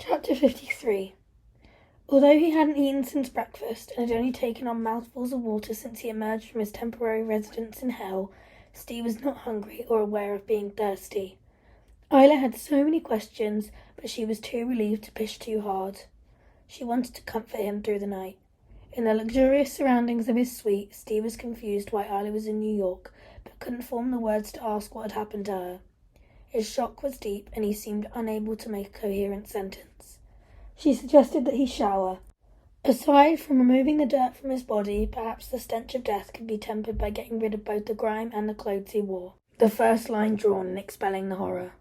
Chapter 53. Although he hadn't eaten since breakfast and had only taken on mouthfuls of water since he emerged from his temporary residence in hell, Steve was not hungry or aware of being thirsty. Isla had so many questions, but she was too relieved to push too hard. She wanted to comfort him through the night. In the luxurious surroundings of his suite, Steve was confused why Isla was in New York, but couldn't form the words to ask what had happened to her. His shock was deep, and he seemed unable to make a coherent sentence. She suggested that he shower. Aside from removing the dirt from his body, perhaps the stench of death could be tempered by getting rid of both the grime and the clothes he wore. The first line drawn and expelling the horror.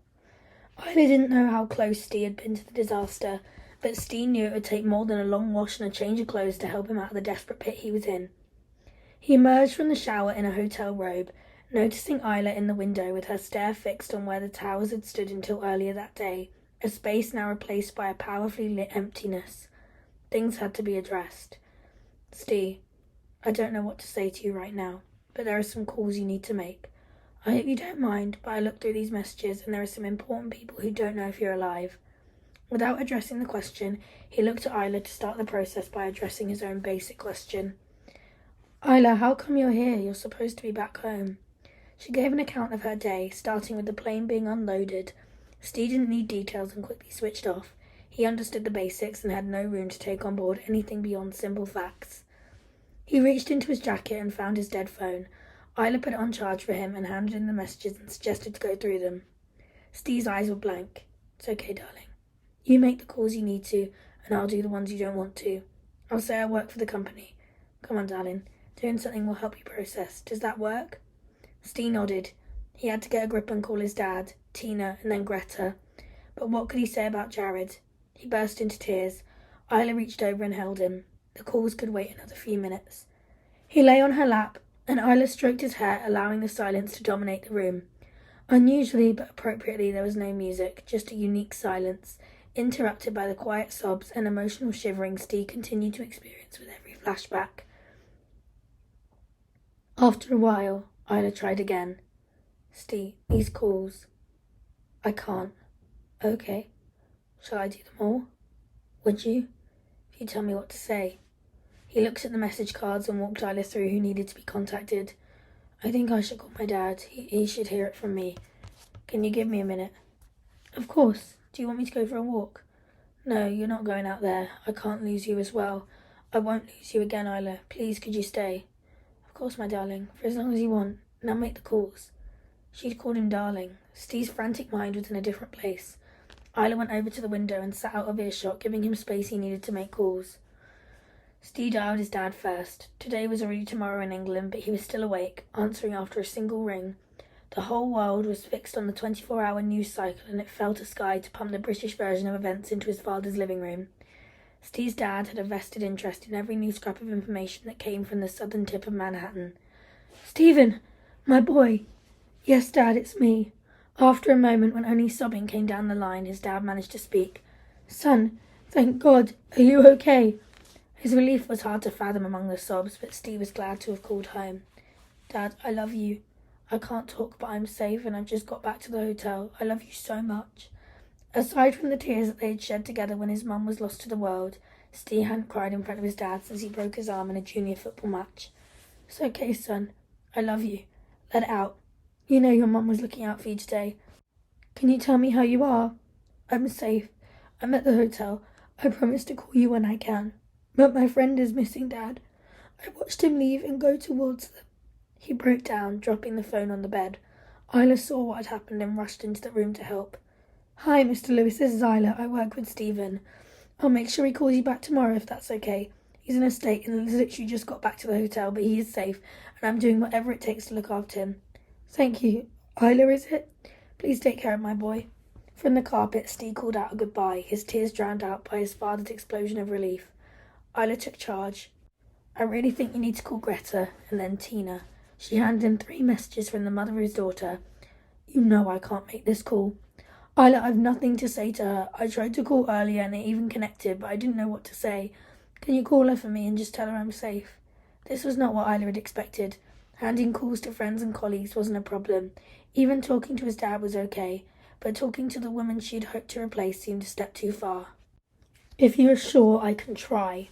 Isla didn't know how close Steve had been to the disaster, but Steve knew it would take more than a long wash and a change of clothes to help him out of the desperate pit he was in. He emerged from the shower in a hotel robe, noticing Isla in the window with her stare fixed on where the towers had stood until earlier that day, a space now replaced by a powerfully lit emptiness. Things had to be addressed. Steve, I don't know what to say to you right now, but there are some calls you need to make. I hope you don't mind, but I looked through these messages and there are some important people who don't know if you're alive. Without addressing the question, he looked at Isla to start the process by addressing his own basic question. Isla, how come you're here? You're supposed to be back home. She gave an account of her day, starting with the plane being unloaded. Steve didn't need details and quickly switched off. He understood the basics and had no room to take on board anything beyond simple facts. He reached into his jacket and found his dead phone. Isla put it on charge for him and handed in the messages and suggested to go through them. Steve's eyes were blank. It's okay, darling. You make the calls you need to, and I'll do the ones you don't want to. I'll say I work for the company. Come on, darling. Doing something will help you process. Does that work? Steve nodded. He had to get a grip and call his dad, Tina, and then Greta. But what could he say about Jared? He burst into tears. Isla reached over and held him. The calls could wait another few minutes. He lay on her lap, and Isla stroked his hair, allowing the silence to dominate the room. Unusually but appropriately, there was no music, just a unique silence, interrupted by the quiet sobs and emotional shivering Steve continued to experience with every flashback. After a while, Isla tried again. Steve, these calls. I can't. Okay. Shall I do them all? Would you? If you tell me what to say. He looked at the message cards and walked Isla through who needed to be contacted. I think I should call my dad. He should hear it from me. Can you give me a minute? Of course. Do you want me to go for a walk? No, you're not going out there. I can't lose you as well. I won't lose you again, Isla. Please, could you stay? Of course, my darling. For as long as you want. Now make the calls. She'd called him darling. Steve's frantic mind was in a different place. Isla went over to the window and sat out of earshot, giving him space he needed to make calls. Steve dialed his dad first. Today was already tomorrow in England, but he was still awake, answering after a single ring. The whole world was fixed on the 24-hour news cycle, and it fell to Sky to pump the British version of events into his father's living room. Steve's dad had a vested interest in every new scrap of information that came from the southern tip of Manhattan. Stephen! My boy! Yes, Dad, it's me. After a moment when only sobbing came down the line, his dad managed to speak. Son, thank God. Are you okay? His relief was hard to fathom among the sobs, but Steve was glad to have called home. Dad, I love you. I can't talk, but I'm safe and I've just got back to the hotel. I love you so much. Aside from the tears that they had shed together when his mum was lost to the world, Steve hadn't cried in front of his dad since he broke his arm in a junior football match. It's okay, son. I love you. Let it out. You know your mum was looking out for you today. Can you tell me how you are? I'm safe. I'm at the hotel. I promise to call you when I can. But my friend is missing, Dad. I watched him leave and go towards them. He broke down, dropping the phone on the bed. Isla saw what had happened and rushed into the room to help. Hi, Mr. Lewis, this is Isla. I work with Stephen. I'll make sure he calls you back tomorrow if that's okay. He's in a state and literally just got back to the hotel, but he is safe, and I'm doing whatever it takes to look after him. Thank you. Isla, is it? Please take care of my boy. From the carpet, Steve called out a goodbye, his tears drowned out by his father's explosion of relief. Isla took charge. I really think you need to call Greta, and then Tina. She handed him 3 messages from the mother of his daughter. You know I can't make this call. Isla, I've nothing to say to her. I tried to call earlier and it even connected, but I didn't know what to say. Can you call her for me and just tell her I'm safe? This was not what Isla had expected. Handing calls to friends and colleagues wasn't a problem. Even talking to his dad was okay, but talking to the woman she'd hoped to replace seemed a step too far. If you are sure, I can try.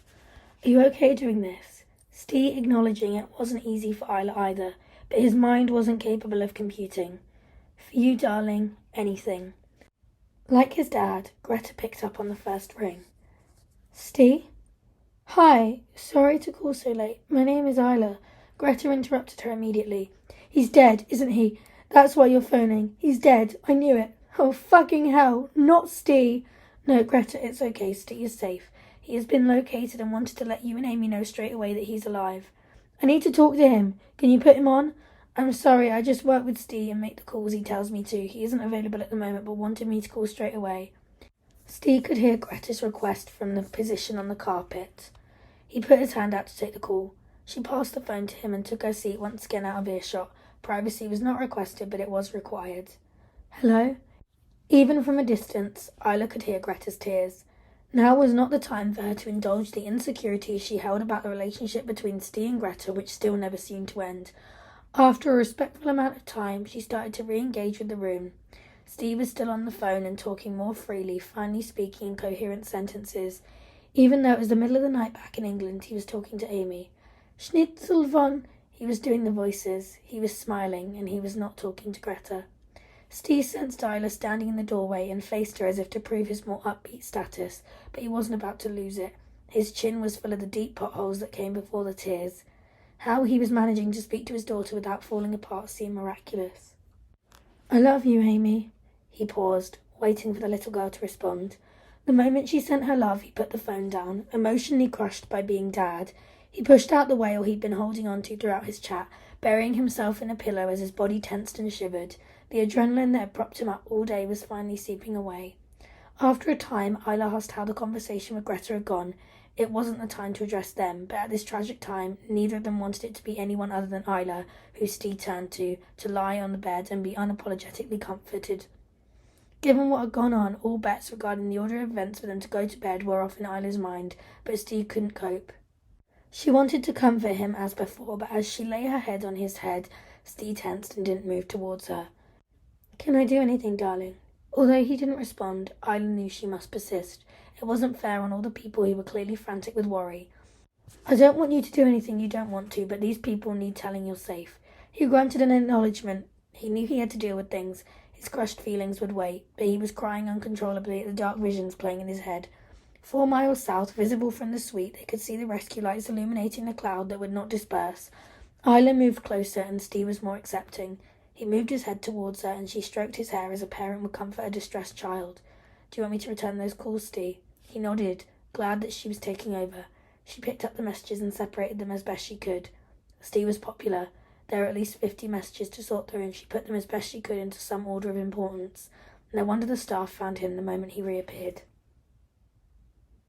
Are you okay doing this? Steve acknowledging it wasn't easy for Isla either, but his mind wasn't capable of computing. For you, darling, anything. Like his dad, Greta picked up on the first ring. Steve? Hi, sorry to call so late. My name is Isla. Greta interrupted her immediately. He's dead, isn't he? That's why you're phoning. He's dead. I knew it. Oh, fucking hell. Not Steve. No, Greta, it's okay. Steve is safe. He has been located and wanted to let you and Amy know straight away that he's alive. I need to talk to him. Can you put him on? I'm sorry, I just work with Steve and make the calls he tells me to. He isn't available at the moment, but wanted me to call straight away. Steve could hear Greta's request from the position on the carpet. He put his hand out to take the call. She passed the phone to him and took her seat once again out of earshot. Privacy was not requested, but it was required. Hello? Even from a distance, Isla could hear Greta's tears. Now was not the time for her to indulge the insecurities she held about the relationship between Steve and Greta, which still never seemed to end. After a respectful amount of time, she started to re-engage with the room. Steve was still on the phone and talking more freely, finally speaking in coherent sentences. Even though it was the middle of the night back in England, he was talking to Amy. Schnitzel von... He was doing the voices. He was smiling, and he was not talking to Greta. Steve sensed Isla standing in the doorway and faced her as if to prove his more upbeat status, but he wasn't about to lose it. His chin was full of the deep potholes that came before the tears. How he was managing to speak to his daughter without falling apart seemed miraculous. I love you, Amy. He paused, waiting for the little girl to respond. The moment she sent her love, he put the phone down, emotionally crushed by being dad. He pushed out the whale he'd been holding on to throughout his chat, burying himself in a pillow as his body tensed and shivered. The adrenaline that had propped him up all day was finally seeping away. After a time, Isla asked how the conversation with Greta had gone. It wasn't the time to address them, but at this tragic time, neither of them wanted it to be anyone other than Isla, who Steve turned to lie on the bed and be unapologetically comforted. Given what had gone on, all bets regarding the order of events for them to go to bed were off in Isla's mind, but Steve couldn't cope. She wanted to comfort him as before, but as she lay her head on his head, Steve tensed and didn't move towards her. Can I do anything, darling? Although he didn't respond, Isla knew she must persist. It wasn't fair on all the people who were clearly frantic with worry. I don't want you to do anything you don't want to, but these people need telling you're safe. He grunted an acknowledgement. He knew he had to deal with things. His crushed feelings would wait, but he was crying uncontrollably at the dark visions playing in his head. 4 miles south, visible from the suite, they could see the rescue lights illuminating the cloud that would not disperse. Isla moved closer, and Steve was more accepting. He moved his head towards her, and she stroked his hair as a parent would comfort a distressed child. Do you want me to return those calls, Steve? He nodded, glad that she was taking over. She picked up the messages and separated them as best she could. Steve was popular. There were at least 50 messages to sort through, and she put them as best she could into some order of importance. No wonder the staff found him the moment he reappeared.